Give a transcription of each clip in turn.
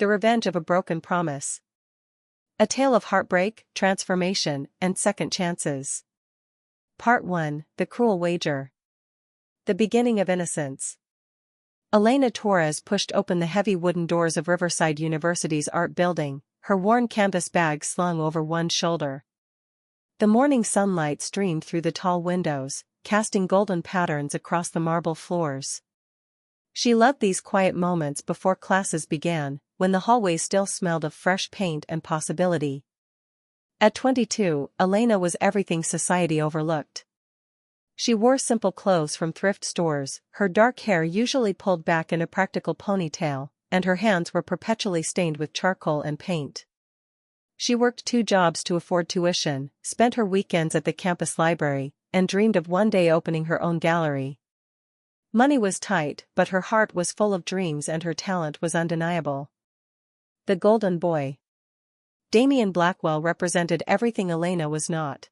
The Revenge of a Broken Promise. A tale of heartbreak, transformation, and second chances. Part 1, The Cruel Wager. The beginning of innocence. Elena Torres pushed open the heavy wooden doors of Riverside University's art building, her worn canvas bag slung over one shoulder. The morning sunlight streamed through the tall windows, casting golden patterns across the marble floors. She loved these quiet moments before classes began, when the hallways still smelled of fresh paint and possibility. At 22, Elena was everything society overlooked. She wore simple clothes from thrift stores, her dark hair usually pulled back in a practical ponytail, and her hands were perpetually stained with charcoal and paint. She worked 2 jobs to afford tuition, spent her weekends at the campus library, and dreamed of one day opening her own gallery. Money was tight, but her heart was full of dreams and her talent was undeniable. The Golden Boy. Damian Blackwell represented everything Elena was not.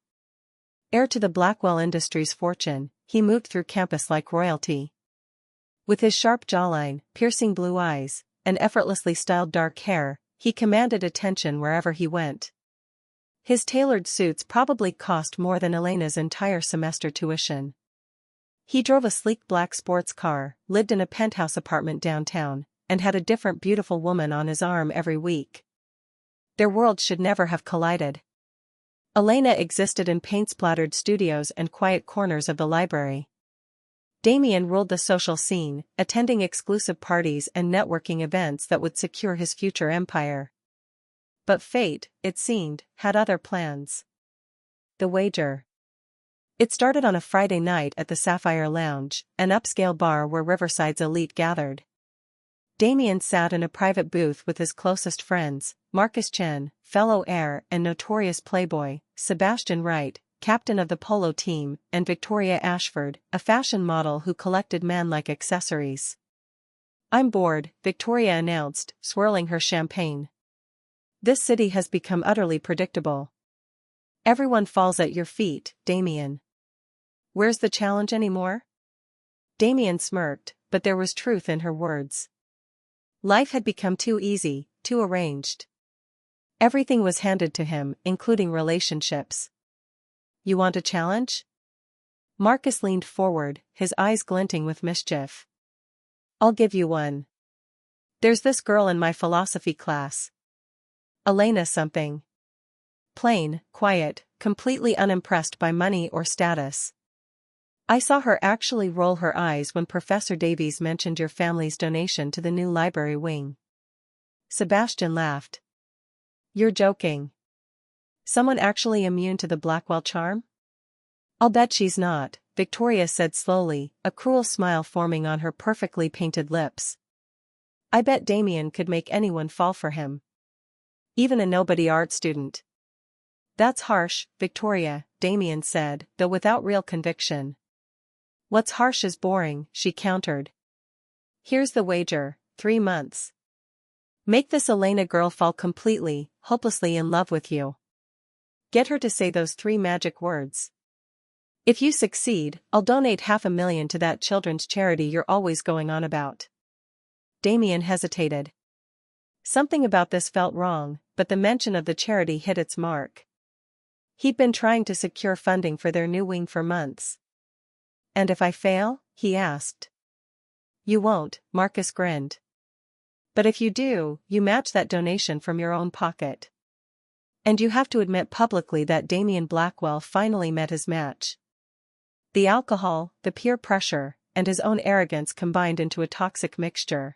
Heir to the Blackwell Industries fortune, he moved through campus like royalty. With his sharp jawline, piercing blue eyes, and effortlessly styled dark hair, he commanded attention wherever he went. His tailored suits probably cost more than Elena's entire semester tuition. He drove a sleek black sports car, lived in a penthouse apartment downtown, and had a different beautiful woman on his arm every week. Their worlds should never have collided. Elena existed in paint-splattered studios and quiet corners of the library. Damian ruled the social scene, attending exclusive parties and networking events that would secure his future empire. But fate, it seemed, had other plans. The wager. It started on a Friday night at the Sapphire Lounge, an upscale bar where Riverside's elite gathered. Damian sat in a private booth with his closest friends, Marcus Chen, fellow heir and notorious playboy, Sebastian Wright, captain of the polo team, and Victoria Ashford, a fashion model who collected man-like accessories. "I'm bored," Victoria announced, swirling her champagne. "This city has become utterly predictable. Everyone falls at your feet, Damian. Where's the challenge anymore?" Damian smirked, but there was truth in her words. Life had become too easy, too arranged. Everything was handed to him, including relationships. "You want a challenge?" Marcus leaned forward, his eyes glinting with mischief. "I'll give you one. There's this girl in my philosophy class. Elena something. Plain, quiet, completely unimpressed by money or status. I saw her actually roll her eyes when Professor Davies mentioned your family's donation to the new library wing." Sebastian laughed. "You're joking. Someone actually immune to the Blackwell charm?" "I'll bet she's not," Victoria said slowly, a cruel smile forming on her perfectly painted lips. "I bet Damian could make anyone fall for him. Even a nobody art student." "That's harsh, Victoria," Damian said, though without real conviction. "What's harsh is boring," she countered. "Here's the wager, 3 months. Make this Elena girl fall completely, hopelessly in love with you. Get her to say those 3 magic words. If you succeed, I'll donate $500,000 to that children's charity you're always going on about." Damian hesitated. Something about this felt wrong, but the mention of the charity hit its mark. He'd been trying to secure funding for their new wing for months. "And if I fail?" he asked. "You won't," Marcus grinned. "But if you do, you match that donation from your own pocket. And you have to admit publicly that Damian Blackwell finally met his match." The alcohol, the peer pressure, and his own arrogance combined into a toxic mixture.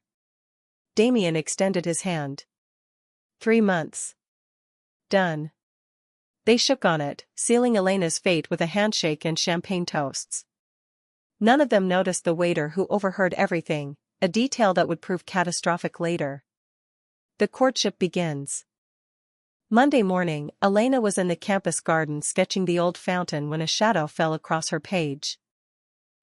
Damian extended his hand. 3 months. Done. They shook on it, sealing Elena's fate with a handshake and champagne toasts. None of them noticed the waiter who overheard everything, a detail that would prove catastrophic later. The courtship begins. Monday morning, Elena was in the campus garden sketching the old fountain when a shadow fell across her page.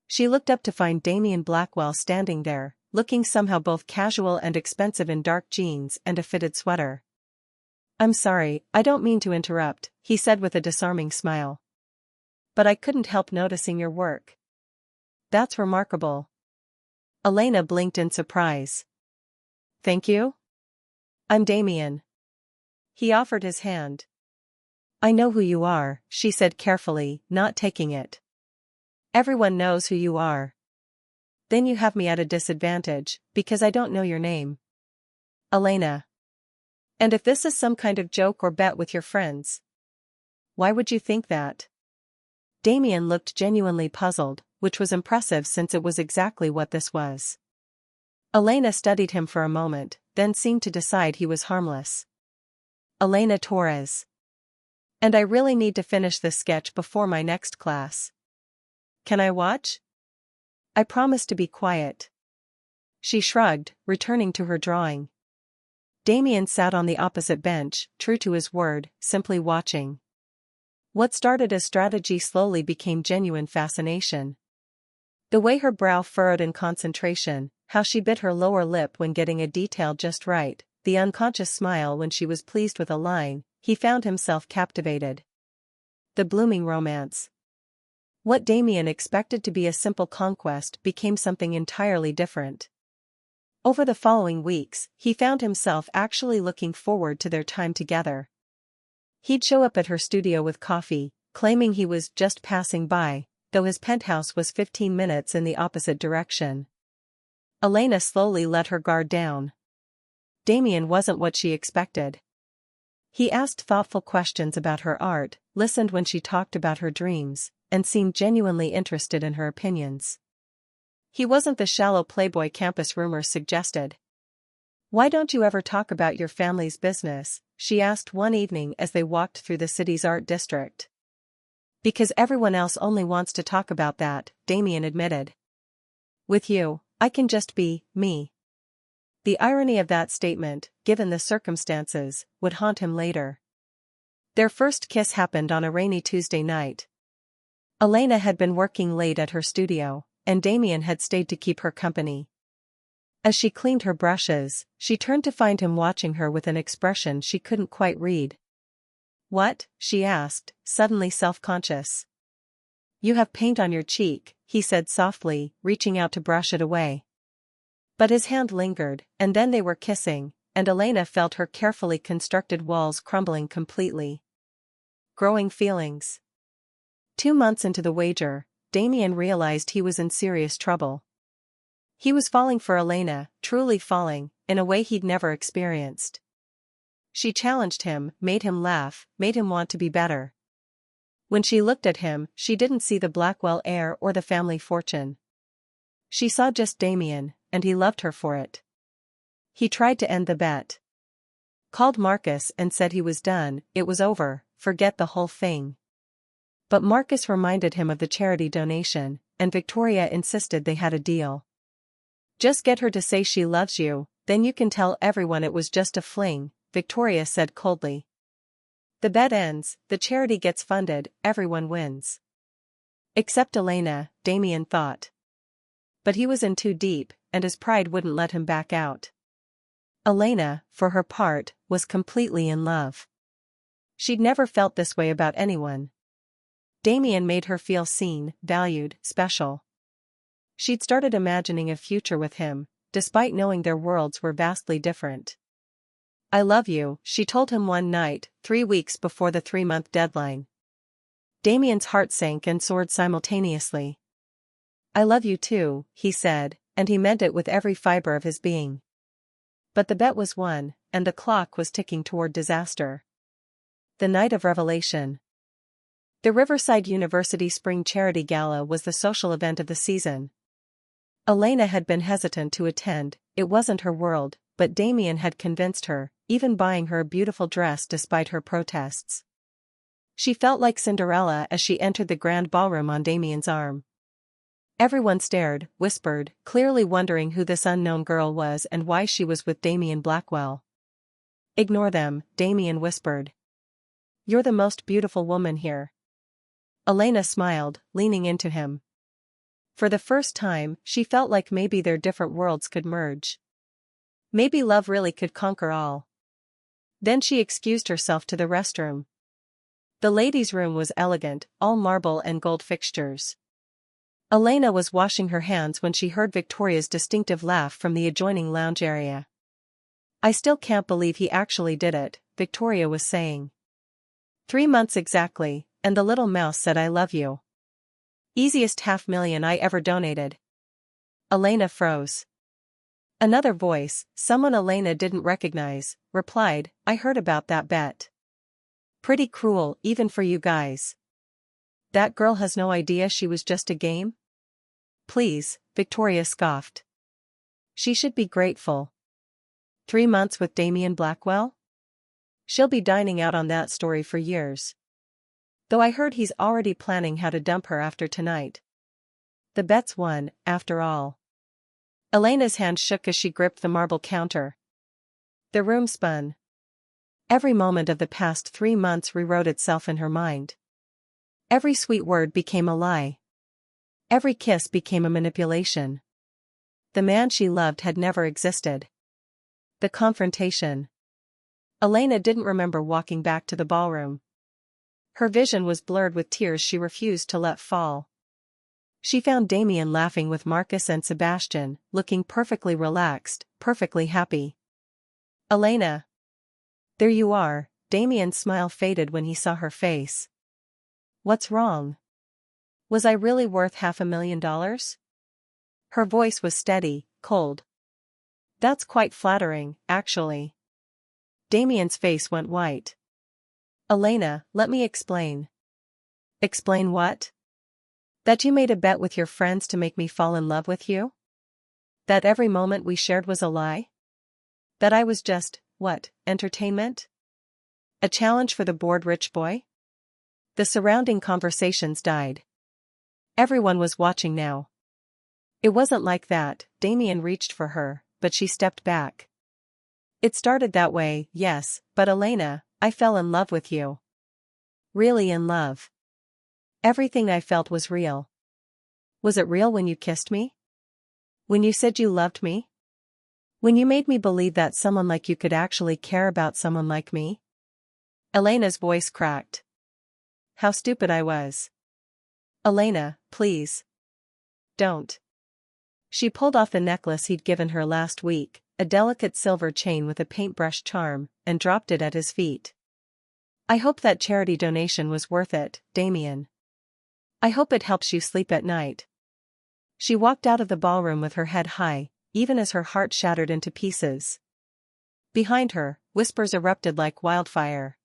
She looked up to find Damian Blackwell standing there, looking somehow both casual and expensive in dark jeans and a fitted sweater. "I'm sorry, I don't mean to interrupt," he said with a disarming smile. "But I couldn't help noticing your work." "That's remarkable." Elena blinked in surprise. "Thank you?" I'm Damien. He offered his hand. I know who you are, she said carefully, not taking it. Everyone knows who you are. Then you have me at a disadvantage, because I don't know your name. Elena. And if this is some kind of joke or bet with your friends? Why would you think that? Damien looked genuinely puzzled, which was impressive since it was exactly what this was. Elena studied him for a moment, then seemed to decide he was harmless. Elena Torres. And I really need to finish this sketch before my next class. Can I watch? I promise to be quiet. She shrugged, returning to her drawing. Damien sat on the opposite bench, true to his word, simply watching. What started as strategy slowly became genuine fascination. The way her brow furrowed in concentration, how she bit her lower lip when getting a detail just right, the unconscious smile when she was pleased with a line, he found himself captivated. The blooming romance. What Damien expected to be a simple conquest became something entirely different. Over the following weeks, he found himself actually looking forward to their time together. He'd show up at her studio with coffee, claiming he was just passing by, though his penthouse was 15 minutes in the opposite direction. Elena slowly let her guard down. Damien wasn't what she expected. He asked thoughtful questions about her art, listened when she talked about her dreams, and seemed genuinely interested in her opinions. He wasn't the shallow playboy campus rumors suggested. Why don't you ever talk about your family's business? She asked one evening as they walked through the city's art district. Because everyone else only wants to talk about that, Damien admitted. With you, I can just be me. The irony of that statement, given the circumstances, would haunt him later. Their first kiss happened on a rainy Tuesday night. Elena had been working late at her studio, and Damien had stayed to keep her company. As she cleaned her brushes, she turned to find him watching her with an expression she couldn't quite read. What? She asked, suddenly self-conscious. You have paint on your cheek, he said softly, reaching out to brush it away. But his hand lingered, and then they were kissing, and Elena felt her carefully constructed walls crumbling completely. Growing feelings. 2 months into the wager, Damien realized he was in serious trouble. He was falling for Elena, truly falling, in a way he'd never experienced. She challenged him, made him laugh, made him want to be better. When she looked at him, she didn't see the Blackwell heir or the family fortune. She saw just Damien, and he loved her for it. He tried to end the bet. Called Marcus and said he was done, it was over, forget the whole thing. But Marcus reminded him of the charity donation, and Victoria insisted they had a deal. Just get her to say she loves you, then you can tell everyone it was just a fling, Victoria said coldly. The bet ends, the charity gets funded, everyone wins. Except Elena, Damien thought. But he was in too deep, and his pride wouldn't let him back out. Elena, for her part, was completely in love. She'd never felt this way about anyone. Damien made her feel seen, valued, special. She'd started imagining a future with him, despite knowing their worlds were vastly different. I love you, she told him one night, 3 weeks before the 3-month deadline. Damien's heart sank and soared simultaneously. I love you too, he said, and he meant it with every fiber of his being. But the bet was won, and the clock was ticking toward disaster. The night of revelation. The Riverside University Spring Charity Gala was the social event of the season. Elena had been hesitant to attend, it wasn't her world, but Damien had convinced her, even buying her a beautiful dress despite her protests. She felt like Cinderella as she entered the grand ballroom on Damien's arm. Everyone stared, whispered, clearly wondering who this unknown girl was and why she was with Damien Blackwell. Ignore them, Damien whispered. You're the most beautiful woman here. Elena smiled, leaning into him. For the first time, she felt like maybe their different worlds could merge. Maybe love really could conquer all. Then she excused herself to the restroom. The ladies' room was elegant, all marble and gold fixtures. Elena was washing her hands when she heard Victoria's distinctive laugh from the adjoining lounge area. I still can't believe he actually did it, Victoria was saying. 3 months exactly, and the little mouse said I love you. Easiest $500,000 I ever donated. Elena froze. Another voice, someone Elena didn't recognize, replied, I heard about that bet. Pretty cruel, even for you guys. That girl has no idea she was just a game? Please, Victoria scoffed. She should be grateful. 3 months with Damien Blackwell? She'll be dining out on that story for years. Though I heard he's already planning how to dump her after tonight. The bet's won, after all. Elena's hand shook as she gripped the marble counter. The room spun. Every moment of the past 3 months rewrote itself in her mind. Every sweet word became a lie. Every kiss became a manipulation. The man she loved had never existed. The confrontation. Elena didn't remember walking back to the ballroom. Her vision was blurred with tears she refused to let fall. She found Damien laughing with Marcus and Sebastian, looking perfectly relaxed, perfectly happy. Elena. There you are. Damien's smile faded when he saw her face. What's wrong? Was I really worth $500,000? Her voice was steady, cold. That's quite flattering, actually. Damien's face went white. Elena, let me explain. Explain what? That you made a bet with your friends to make me fall in love with you? That every moment we shared was a lie? That I was just, what, entertainment? A challenge for the bored rich boy? The surrounding conversations died. Everyone was watching now. It wasn't like that. Damien reached for her, but she stepped back. It started that way, yes, but Elena, I fell in love with you. Really in love. Everything I felt was real. Was it real when you kissed me? When you said you loved me? When you made me believe that someone like you could actually care about someone like me? Elena's voice cracked. How stupid I was. Elena, please. Don't. She pulled off the necklace he'd given her last week, a delicate silver chain with a paintbrush charm, and dropped it at his feet. I hope that charity donation was worth it, Damien. I hope it helps you sleep at night. She walked out of the ballroom with her head high, even as her heart shattered into pieces. Behind her, whispers erupted like wildfire.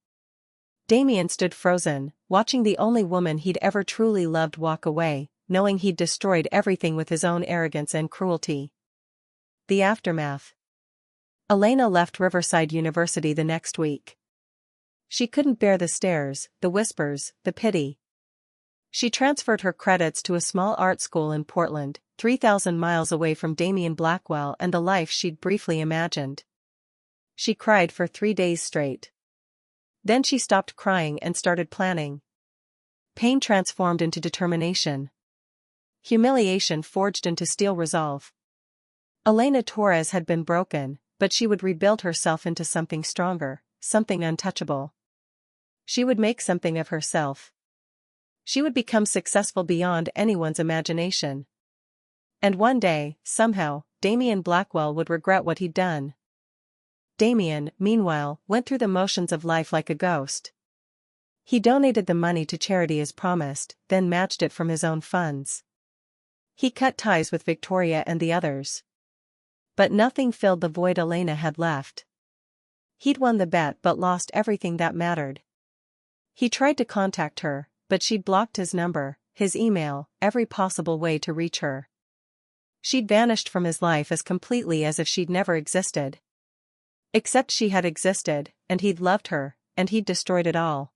Damien stood frozen, watching the only woman he'd ever truly loved walk away, knowing he'd destroyed everything with his own arrogance and cruelty. The aftermath. Elena left Riverside University the next week. She couldn't bear the stares, the whispers, the pity. She transferred her credits to a small art school in Portland, 3,000 miles away from Damien Blackwell and the life she'd briefly imagined. She cried for 3 days straight. Then she stopped crying and started planning. Pain transformed into determination. Humiliation forged into steel resolve. Elena Torres had been broken, but she would rebuild herself into something stronger, something untouchable. She would make something of herself. She would become successful beyond anyone's imagination. And one day, somehow, Damien Blackwell would regret what he'd done. Damien, meanwhile, went through the motions of life like a ghost. He donated the money to charity as promised, then matched it from his own funds. He cut ties with Victoria and the others. But nothing filled the void Elena had left. He'd won the bet but lost everything that mattered. He tried to contact her, but she'd blocked his number, his email, every possible way to reach her. She'd vanished from his life as completely as if she'd never existed. Except she had existed, and he'd loved her, and he'd destroyed it all.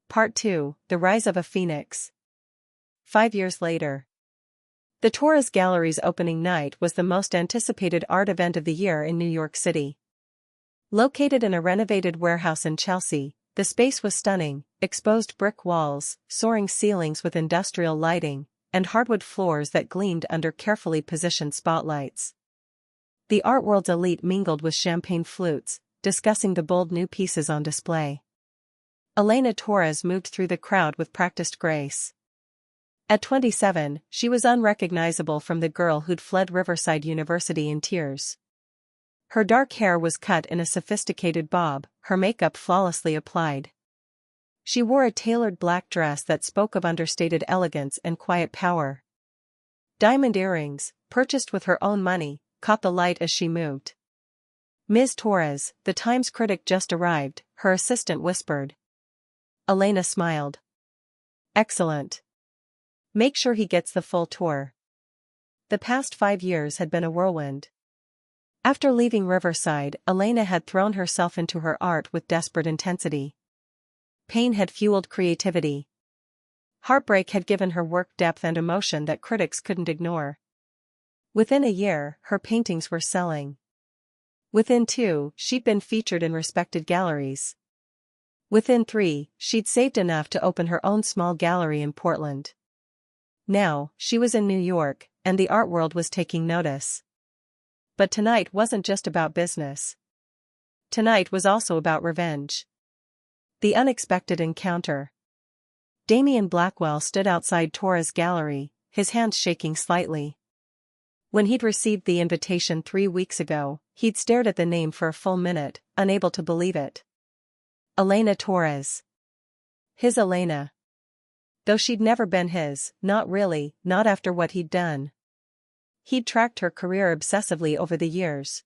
Part 2, The Rise of a Phoenix. 5 years later. The Torres Gallery's opening night was the most anticipated art event of the year in New York City. Located in a renovated warehouse in Chelsea, the space was stunning, exposed brick walls, soaring ceilings with industrial lighting, and hardwood floors that gleamed under carefully positioned spotlights. The art world's elite mingled with champagne flutes, discussing the bold new pieces on display. Elena Torres moved through the crowd with practiced grace. At 27, she was unrecognizable from the girl who'd fled Riverside University in tears. Her dark hair was cut in a sophisticated bob, her makeup flawlessly applied. She wore a tailored black dress that spoke of understated elegance and quiet power. Diamond earrings, purchased with her own money, caught the light as she moved. "Ms. Torres, the Times critic just arrived," her assistant whispered. Elena smiled. "Excellent. Make sure he gets the full tour." The past 5 years had been a whirlwind. After leaving Riverside, Elena had thrown herself into her art with desperate intensity. Pain had fueled creativity. Heartbreak had given her work depth and emotion that critics couldn't ignore. Within a year, her paintings were selling. Within 2, she'd been featured in respected galleries. Within 3, she'd saved enough to open her own small gallery in Portland. Now, she was in New York, and the art world was taking notice. But tonight wasn't just about business. Tonight was also about revenge. The unexpected encounter. Damian Blackwell stood outside Torres' gallery, his hands shaking slightly. When he'd received the invitation 3 weeks ago, he'd stared at the name for a full minute, unable to believe it. Elena Torres. His Elena. Though she'd never been his, not really, not after what he'd done. He'd tracked her career obsessively over the years.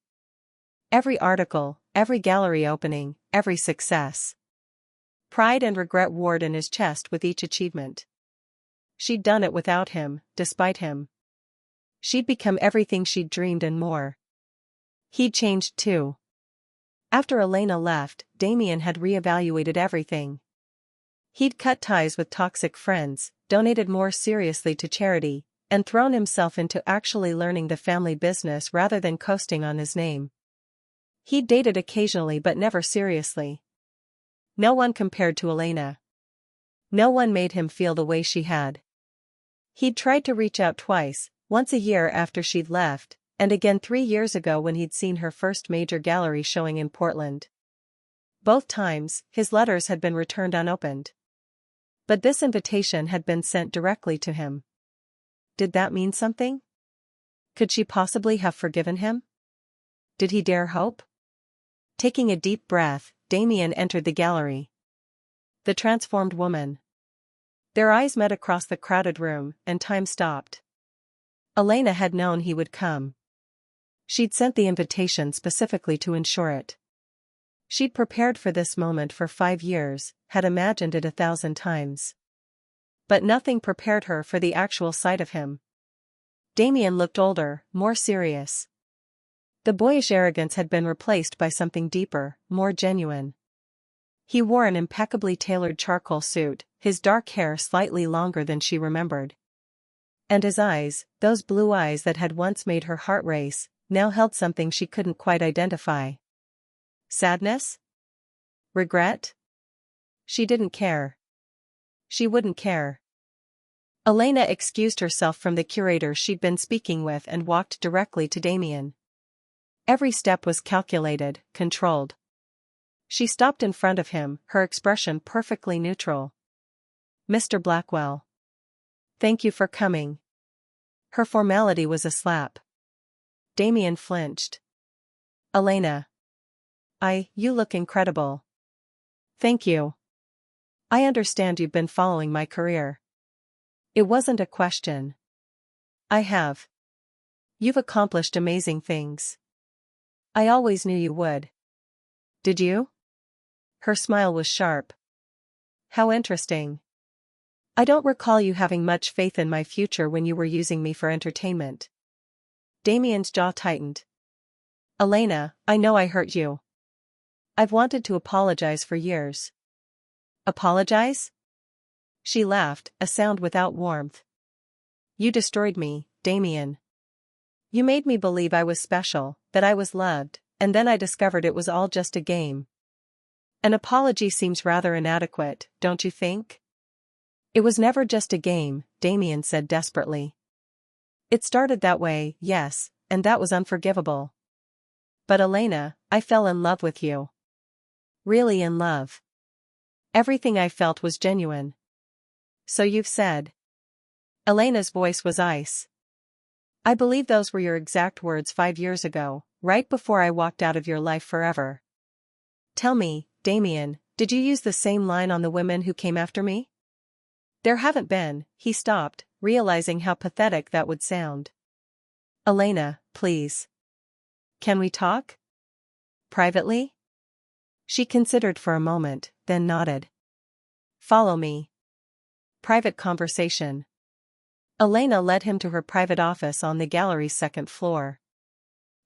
Every article, every gallery opening, every success. Pride and regret warred in his chest with each achievement. She'd done it without him, despite him. She'd become everything she'd dreamed and more. He'd changed too. After Elena left, Damian had reevaluated everything. He'd cut ties with toxic friends, donated more seriously to charity, and thrown himself into actually learning the family business rather than coasting on his name. He'd dated occasionally but never seriously. No one compared to Elena. No one made him feel the way she had. He'd tried to reach out twice, once a year after she'd left, and again 3 years ago when he'd seen her first major gallery showing in Portland. Both times, his letters had been returned unopened. But this invitation had been sent directly to him. Did that mean something? Could she possibly have forgiven him? Did he dare hope? Taking a deep breath, Damian entered the gallery. The transformed woman. Their eyes met across the crowded room, and time stopped. Elena had known he would come. She'd sent the invitation specifically to ensure it. She'd prepared for this moment for 5 years, had imagined it 1,000 times. But nothing prepared her for the actual sight of him. Damian looked older, more serious. The boyish arrogance had been replaced by something deeper, more genuine. He wore an impeccably tailored charcoal suit, his dark hair slightly longer than she remembered. And his eyes, those blue eyes that had once made her heart race, now held something she couldn't quite identify. Sadness? Regret? She didn't care. She wouldn't care. Elena excused herself from the curator she'd been speaking with and walked directly to Damian. Every step was calculated, controlled. She stopped in front of him, her expression perfectly neutral. "Mr. Blackwell. Thank you for coming." Her formality was a slap. Damian flinched. "Elena. You look incredible." "Thank you. I understand you've been following my career." It wasn't a question. "I have. You've accomplished amazing things. I always knew you would." "Did you?" Her smile was sharp. "How interesting. I don't recall you having much faith in my future when you were using me for entertainment." Damian's jaw tightened. "Elena, I know I hurt you. I've wanted to apologize for years." "Apologize?" She laughed, a sound without warmth. "You destroyed me, Damian. You made me believe I was special, that I was loved, and then I discovered it was all just a game." "An apology seems rather inadequate, don't you think?" "It was never just a game," Damian said desperately. "It started that way, yes, and that was unforgivable. But Elena, I fell in love with you. Really in love. Everything I felt was genuine." "So you've said." Elena's voice was ice. "I believe those were your exact words 5 years ago, right before I walked out of your life forever. Tell me, Damien, did you use the same line on the women who came after me? There haven't been, he stopped, realizing how pathetic that would sound. Elena, please. Can we talk? Privately? She considered for a moment, then nodded. Follow me. Private conversation. Elena led him to her private office on the gallery's second floor.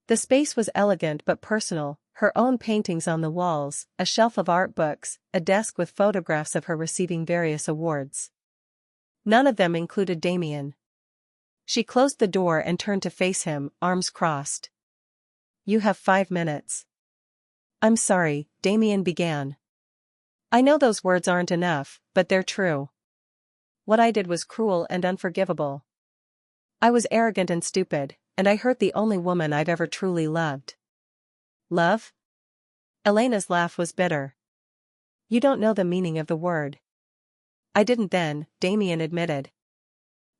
The space was elegant but personal, her own paintings on the walls, a shelf of art books, a desk with photographs of her receiving various awards. None of them included Damien. She closed the door and turned to face him, arms crossed. You have 5 minutes. I'm sorry, Damien began. I know those words aren't enough, but they're true. What I did was cruel and unforgivable. I was arrogant and stupid, and I hurt the only woman I've ever truly loved. Love? Elena's laugh was bitter. You don't know the meaning of the word. I didn't then, Damien admitted.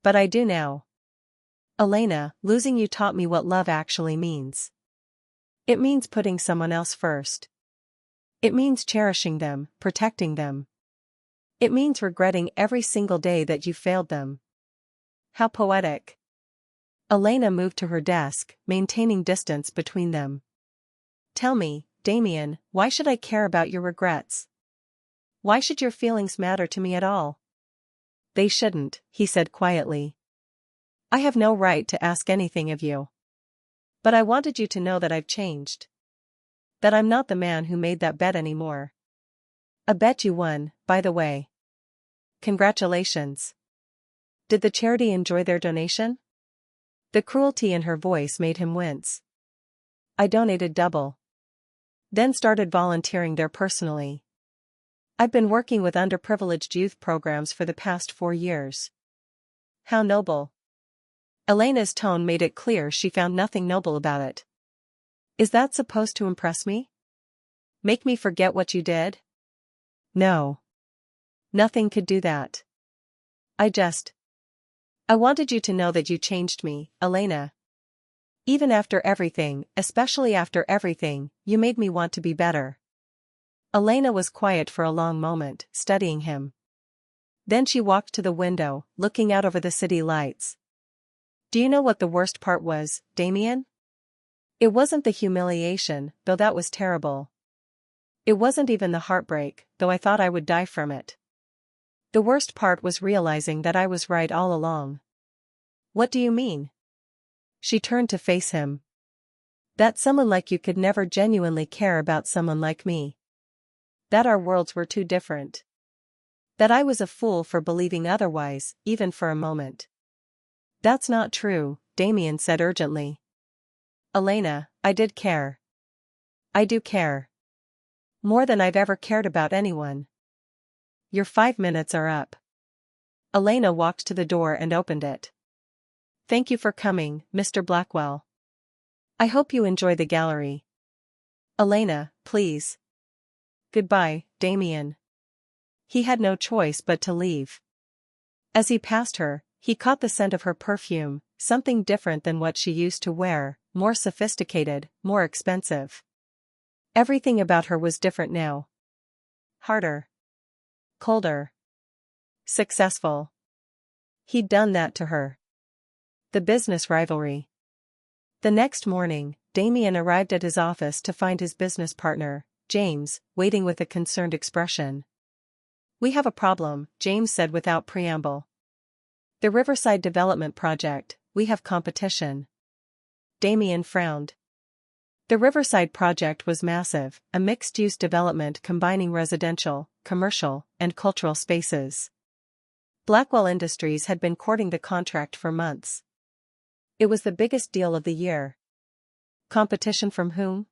But I do now. Elena, losing you taught me what love actually means. It means putting someone else first. It means cherishing them, protecting them. It means regretting every single day that you failed them. How poetic. Elena moved to her desk, maintaining distance between them. Tell me, Damien, why should I care about your regrets? Why should your feelings matter to me at all? They shouldn't, he said quietly. I have no right to ask anything of you. But I wanted you to know that I've changed. That I'm not the man who made that bet anymore. A bet you won, by the way. Congratulations. Did the charity enjoy their donation? The cruelty in her voice made him wince. I donated double. Then started volunteering there personally. I've been working with underprivileged youth programs for the past 4 years. How noble. Elena's tone made it clear she found nothing noble about it. Is that supposed to impress me? Make me forget what you did? No. Nothing could do that. I wanted you to know that you changed me, Elena. Even after everything, especially after everything, you made me want to be better. Elena was quiet for a long moment, studying him. Then she walked to the window, looking out over the city lights. Do you know what the worst part was, Damien? It wasn't the humiliation, though that was terrible. It wasn't even the heartbreak, though I thought I would die from it. The worst part was realizing that I was right all along. What do you mean? She turned to face him. That someone like you could never genuinely care about someone like me. That our worlds were too different. That I was a fool for believing otherwise, even for a moment. That's not true, Damien said urgently. Elena, I did care. I do care. More than I've ever cared about anyone. Your 5 minutes are up. Elena walked to the door and opened it. Thank you for coming, Mr. Blackwell. I hope you enjoy the gallery. Elena, please. Goodbye, Damien. He had no choice but to leave. As he passed her, he caught the scent of her perfume, something different than what she used to wear, more sophisticated, more expensive. Everything about her was different now. Harder. Colder. Successful. He'd done that to her. The business rivalry. The next morning, Damien arrived at his office to find his business partner, James, waiting with a concerned expression. We have a problem, James said without preamble. The Riverside Development Project, we have competition. Damien frowned. The Riverside project was massive, a mixed-use development combining residential, commercial, and cultural spaces. Blackwell Industries had been courting the contract for months. It was the biggest deal of the year. Competition from whom?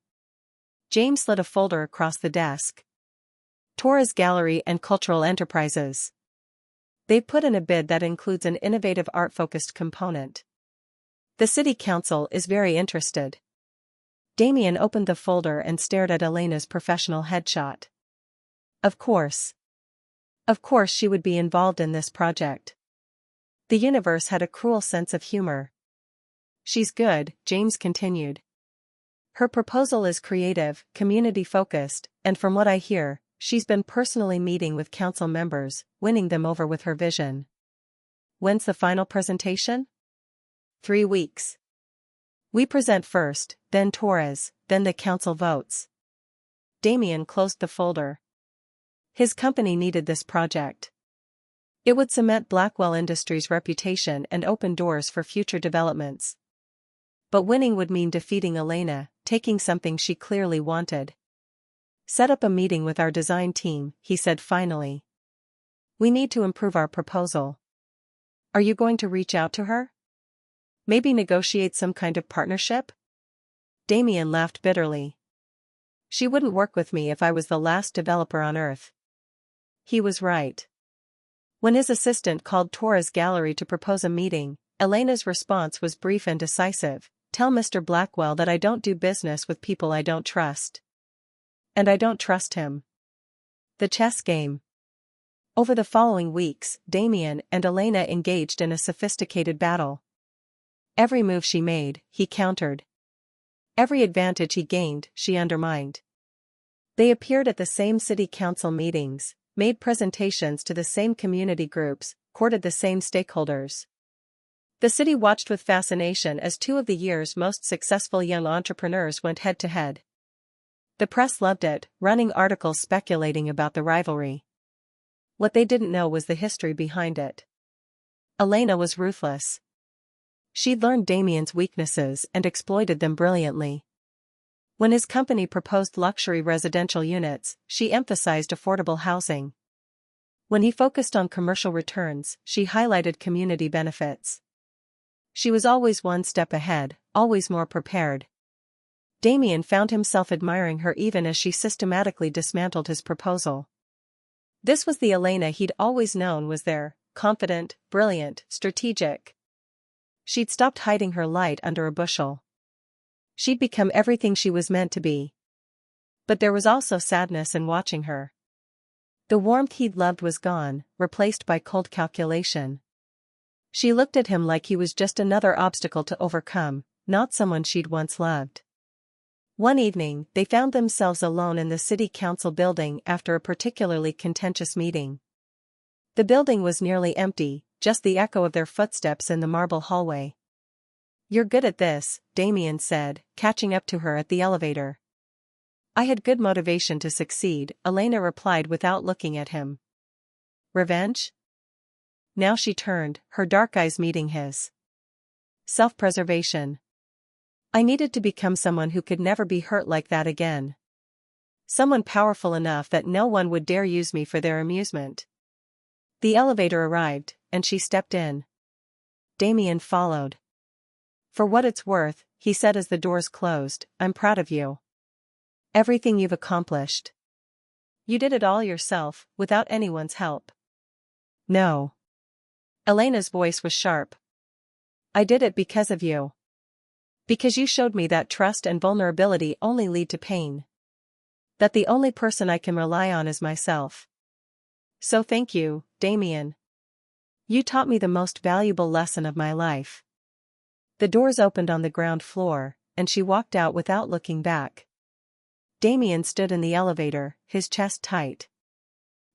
James slid a folder across the desk. Torres Gallery and Cultural Enterprises. They've put in a bid that includes an innovative art-focused component. The city council is very interested. Damien opened the folder and stared at Elena's professional headshot. Of course. Of course she would be involved in this project. The universe had a cruel sense of humor. She's good, James continued. Her proposal is creative, community-focused, and from what I hear, she's been personally meeting with council members, winning them over with her vision. When's the final presentation? 3 weeks. We present first, then Torres, then the council votes. Damien closed the folder. His company needed this project. It would cement Blackwell Industries' reputation and open doors for future developments. But winning would mean defeating Elena, taking something she clearly wanted. Set up a meeting with our design team, he said finally. We need to improve our proposal. Are you going to reach out to her? Maybe negotiate some kind of partnership? Damien laughed bitterly. She wouldn't work with me if I was the last developer on Earth. He was right. When his assistant called Torres' gallery to propose a meeting, Elena's response was brief and decisive. Tell Mr. Blackwell that I don't do business with people I don't trust. And I don't trust him. The chess game. Over the following weeks, Damien and Elena engaged in a sophisticated battle. Every move she made, he countered. Every advantage he gained, she undermined. They appeared at the same city council meetings, made presentations to the same community groups, courted the same stakeholders. The city watched with fascination as two of the year's most successful young entrepreneurs went head-to-head. The press loved it, running articles speculating about the rivalry. What they didn't know was the history behind it. Elena was ruthless. She'd learned Damien's weaknesses and exploited them brilliantly. When his company proposed luxury residential units, she emphasized affordable housing. When he focused on commercial returns, she highlighted community benefits. She was always one step ahead, always more prepared. Damien found himself admiring her even as she systematically dismantled his proposal. This was the Elena he'd always known was there, confident, brilliant, strategic. She'd stopped hiding her light under a bushel. She'd become everything she was meant to be. But there was also sadness in watching her. The warmth he'd loved was gone, replaced by cold calculation. She looked at him like he was just another obstacle to overcome, not someone she'd once loved. One evening, they found themselves alone in the city council building after a particularly contentious meeting. The building was nearly empty, just the echo of their footsteps in the marble hallway. You're good at this, Damien said, catching up to her at the elevator. I had good motivation to succeed, Elena replied without looking at him. Revenge? Now she turned, her dark eyes meeting his. Self-preservation. I needed to become someone who could never be hurt like that again. Someone powerful enough that no one would dare use me for their amusement. The elevator arrived, and she stepped in. Damien followed. For what it's worth, he said as the doors closed, I'm proud of you. Everything you've accomplished. You did it all yourself, without anyone's help. No. Elena's voice was sharp. I did it because of you. Because you showed me that trust and vulnerability only lead to pain. That the only person I can rely on is myself. So thank you, Damien. You taught me the most valuable lesson of my life. The doors opened on the ground floor, and she walked out without looking back. Damien stood in the elevator, his chest tight.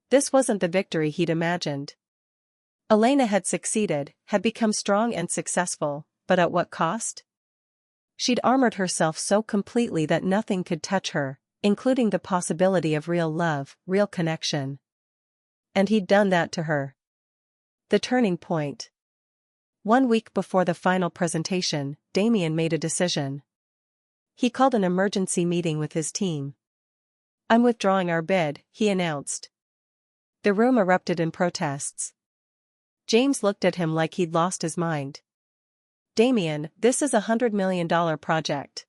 This wasn't the victory he'd imagined. Elena had succeeded, had become strong and successful, but at what cost? She'd armored herself so completely that nothing could touch her, including the possibility of real love, real connection. And he'd done that to her. The turning point. 1 week before the final presentation, Damien made a decision. He called an emergency meeting with his team. I'm withdrawing our bid, he announced. The room erupted in protests. James looked at him like he'd lost his mind. Damien, this is $100 million project.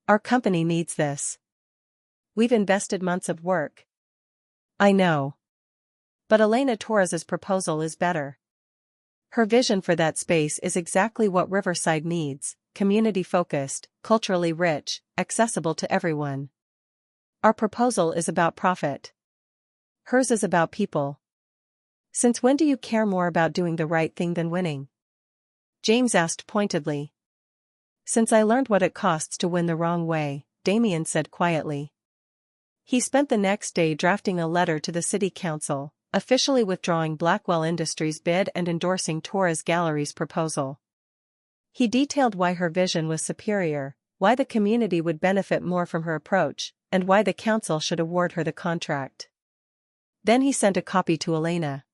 Our company needs this. We've invested months of work. I know. But Elena Torres's proposal is better. Her vision for that space is exactly what Riverside needs, community-focused, culturally rich, accessible to everyone. Our proposal is about profit. Hers is about people. Since when do you care more about doing the right thing than winning? James asked pointedly. Since I learned what it costs to win the wrong way, Damien said quietly. He spent the next day drafting a letter to the city council, officially withdrawing Blackwell Industries' bid and endorsing Torres Gallery's proposal. He detailed why her vision was superior, why the community would benefit more from her approach, and why the council should award her the contract. Then he sent a copy to Elena.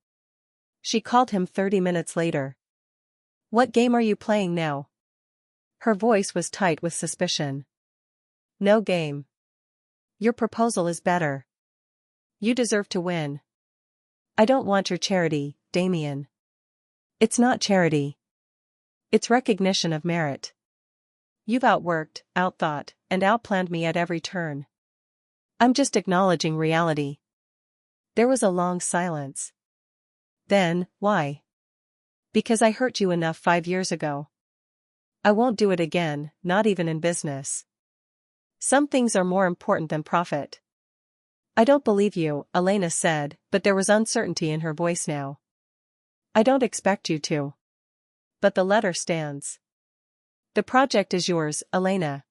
She called him 30 minutes later. "What game are you playing now?" Her voice was tight with suspicion. "No game. Your proposal is better. You deserve to win." "I don't want your charity, Damien." "It's not charity. It's recognition of merit. You've outworked, outthought, and outplanned me at every turn. I'm just acknowledging reality." There was a long silence. Then, "Why?" "Because I hurt you enough 5 years ago. I won't do it again, not even in business. Some things are more important than profit." "I don't believe you," Elena said, but there was uncertainty in her voice now. "I don't expect you to. But the letter stands. The project is yours, Elena.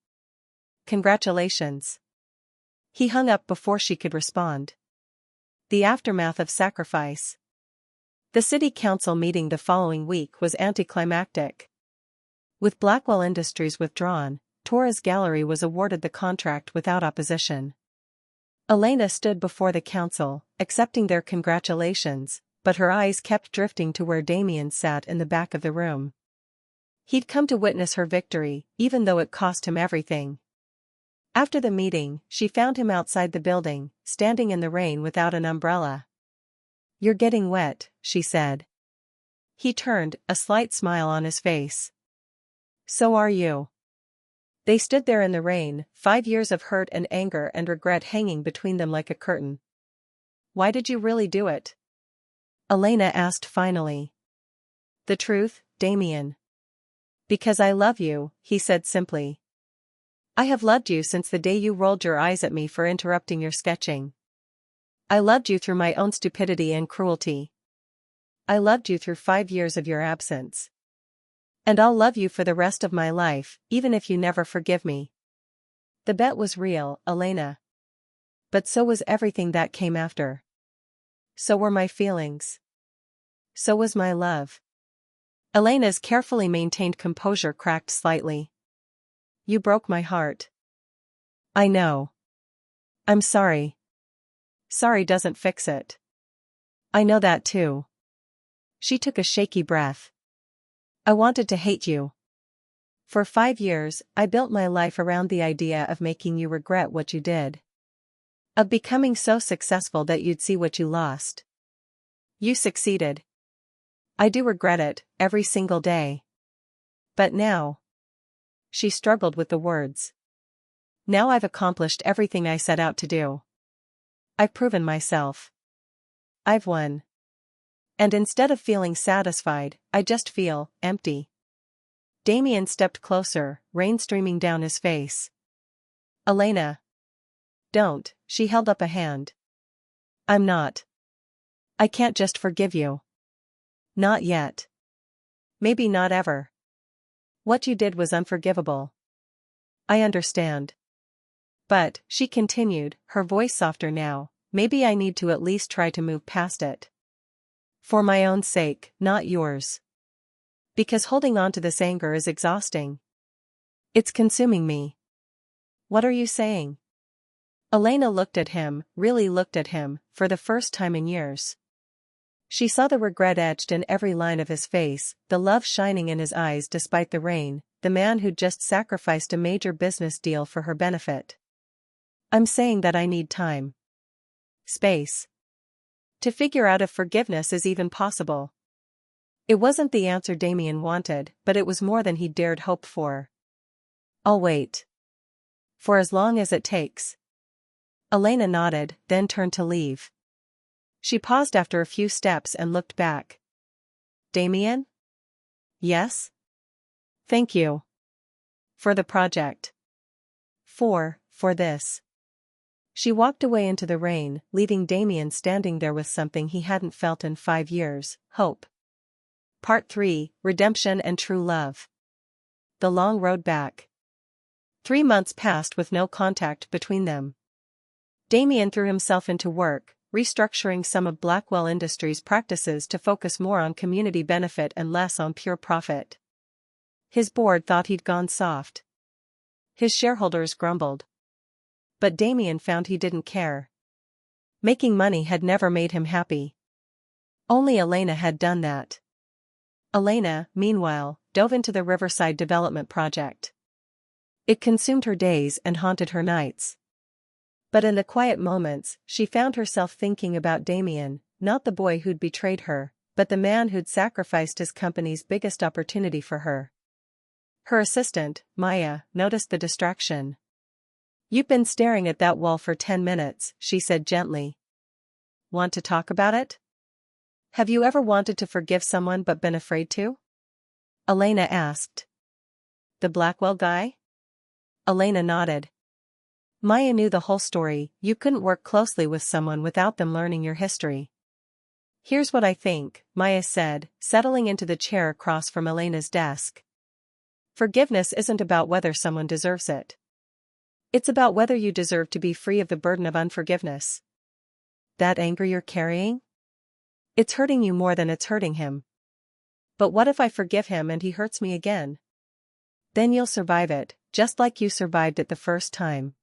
Congratulations." He hung up before she could respond. The aftermath of sacrifice. The city council meeting the following week was anticlimactic. With Blackwell Industries withdrawn, Torres Gallery was awarded the contract without opposition. Elena stood before the council, accepting their congratulations, but her eyes kept drifting to where Damien sat in the back of the room. He'd come to witness her victory, even though it cost him everything. After the meeting, she found him outside the building, standing in the rain without an umbrella. "You're getting wet," she said. He turned, a slight smile on his face. "So are you." They stood there in the rain, 5 years of hurt and anger and regret hanging between them like a curtain. "Why did you really do it?" Elena asked finally. "The truth, Damien." "Because I love you," he said simply. "I have loved you since the day you rolled your eyes at me for interrupting your sketching. I loved you through my own stupidity and cruelty. I loved you through 5 years of your absence. And I'll love you for the rest of my life, even if you never forgive me." The bet was real, Elena. But so was everything that came after. So were my feelings. So was my love. Elena's carefully maintained composure cracked slightly. "You broke my heart." "I know. I'm sorry." "Sorry doesn't fix it." "I know that too." She took a shaky breath. "I wanted to hate you. For 5 years, I built my life around the idea of making you regret what you did. Of becoming so successful that you'd see what you lost. You succeeded. I do regret it, every single day. But now..." She struggled with the words. "Now I've accomplished everything I set out to do. I've proven myself. I've won. And instead of feeling satisfied, I just feel empty." Damien stepped closer, rain streaming down his face. "Elena. Don't," she held up a hand. "I'm not. I can't just forgive you. Not yet. Maybe not ever. What you did was unforgivable. I understand. But," she continued, her voice softer now, "maybe I need to at least try to move past it. For my own sake, not yours. Because holding on to this anger is exhausting. It's consuming me." "What are you saying?" Elena looked at him, really looked at him, for the first time in years. She saw the regret etched in every line of his face, the love shining in his eyes despite the rain, the man who'd just sacrificed a major business deal for her benefit. "I'm saying that I need time. Space. To figure out if forgiveness is even possible." It wasn't the answer Damien wanted, but it was more than he dared hope for. "I'll wait. For as long as it takes." Elena nodded, then turned to leave. She paused after a few steps and looked back. "Damien?" "Yes?" "Thank you. For the project. For this." She walked away into the rain, leaving Damien standing there with something he hadn't felt in 5 years, hope. Part 3, Redemption and True Love. the long road back. 3 months passed with no contact between them. Damien threw himself into work, restructuring some of Blackwell Industries' practices to focus more on community benefit and less on pure profit. His board thought he'd gone soft. His shareholders grumbled. But Damien found he didn't care. Making money had never made him happy. Only Elena had done that. Elena, meanwhile, dove into the Riverside Development Project. It consumed her days and haunted her nights. But in the quiet moments, she found herself thinking about Damien, not the boy who'd betrayed her, but the man who'd sacrificed his company's biggest opportunity for her. Her assistant, Maya, noticed the distraction. "You've been staring at that wall for 10 minutes, she said gently. "Want to talk about it? Have you ever wanted to forgive someone but been afraid to?" Elena asked. "The Blackwell guy?" Elena nodded. Maya knew the whole story. You couldn't work closely with someone without them learning your history. "Here's what I think," Maya said, settling into the chair across from Elena's desk. "Forgiveness isn't about whether someone deserves it. It's about whether you deserve to be free of the burden of unforgiveness. That anger you're carrying? It's hurting you more than it's hurting him. But what if I forgive him and he hurts me again? Then you'll survive it, just like you survived it the first time."